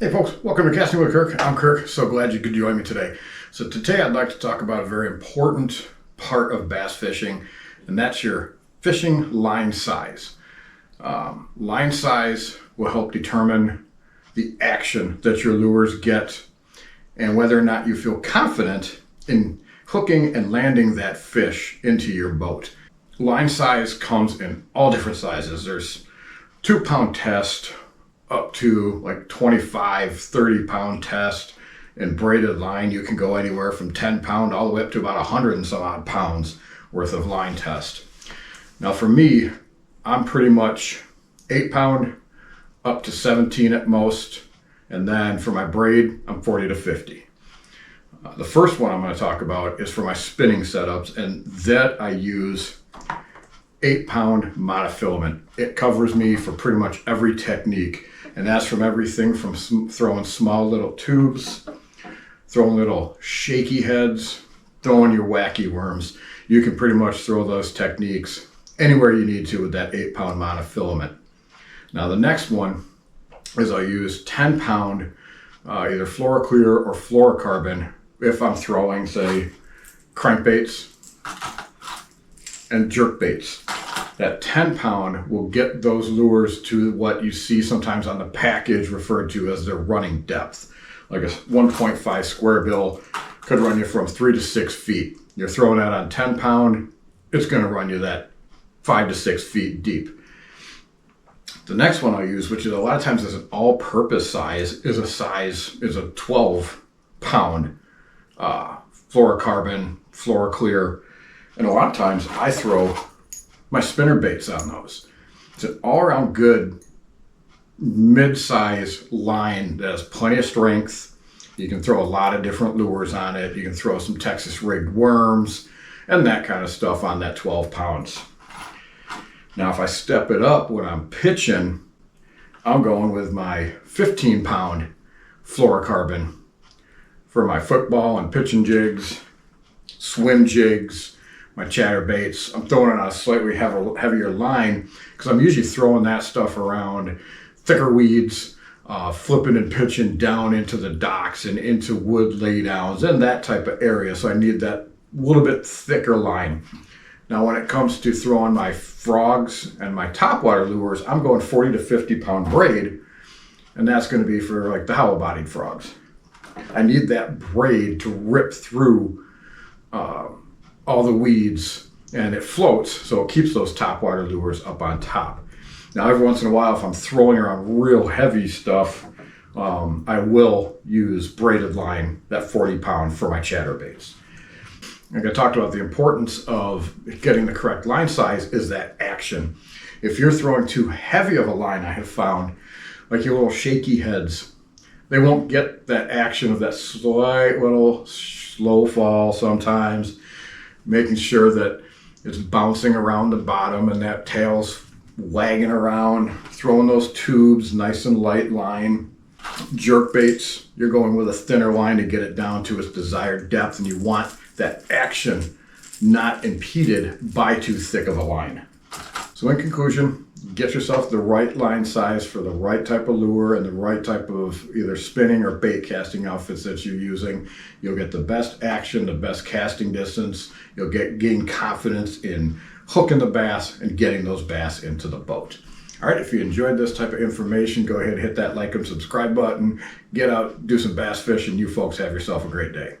Hey folks, welcome to Casting with Kirk. I'm Kirk, so glad you could join me today. So today I'd like to talk about a very important part of bass fishing, and that's your fishing line size. Line size will help determine the action that your lures get and whether or not you feel confident in hooking and landing that fish into your boat. Line size comes in all different sizes. There's 2-pound test up to like 25, 30-pound test. In braided line, you can go anywhere from 10-pound all the way up to about 100 and some odd pounds worth of line test. Now for me, I'm pretty much 8-pound up to 17 at most. And then for my braid, I'm 40 to 50. The first one I'm going to talk about is for my spinning setups, and that I use 8-pound monofilament. It covers me for pretty much every technique, and that's from everything from throwing small little tubes, throwing little shaky heads, throwing your wacky worms. You can pretty much throw those techniques anywhere you need to with that 8-pound monofilament. Now the next one is I use 10-pound either Fluoroclear or Fluorocarbon if I'm throwing, say, crankbaits and jerkbaits. That 10-pound will get those lures to what you see sometimes on the package referred to as their running depth. Like a 1.5 square bill could run you from 3 to 6 feet. You're throwing that on 10-pound, it's going to run you that 5 to 6 feet deep. The next one I use, which is a lot of times is an all-purpose size, is a 12-pound Fluorocarbon, Fluoroclear, and a lot of times I throw my spinner baits on those. It's an all-around good mid-size line that has plenty of strength. You can throw a lot of different lures on it. You can throw some Texas rigged worms and that kind of stuff on that 12 pounds. Now if I step it up when I'm pitching, I'm going with my 15-pound Fluorocarbon for my football and pitching jigs, swim jigs, my chatterbaits. I'm throwing it on a slightly heavier line because I'm usually throwing that stuff around thicker weeds, flipping and pitching down into the docks and into wood laydowns and that type of area. So I need that little bit thicker line. Now when it comes to throwing my frogs and my topwater lures, I'm going 40 to 50-pound braid, and that's going to be for like the hollow-bodied frogs. I need that braid to rip through all the weeds, and it floats, so it keeps those topwater lures up on top. Now every once in a while, if I'm throwing around real heavy stuff, I will use braided line, that 40-pound, for my chatterbaits. Like I talked about, the importance of getting the correct line size is that action. If you're throwing too heavy of a line, I have found, like your little shaky heads, they won't get that action of that slight little slow fall sometimes, making sure that it's bouncing around the bottom and that tail's wagging around, throwing those tubes, nice and light line. Jerk baits, you're going with a thinner line to get it down to its desired depth, and you want that action not impeded by too thick of a line. So in conclusion, get yourself the right line size for the right type of lure and the right type of either spinning or bait casting outfits that you're using. You'll get the best action, the best casting distance. You'll gain confidence in hooking the bass and getting those bass into the boat. All right, if you enjoyed this type of information, go ahead and hit that like and subscribe button. Get out, do some bass fishing. You folks have yourself a great day.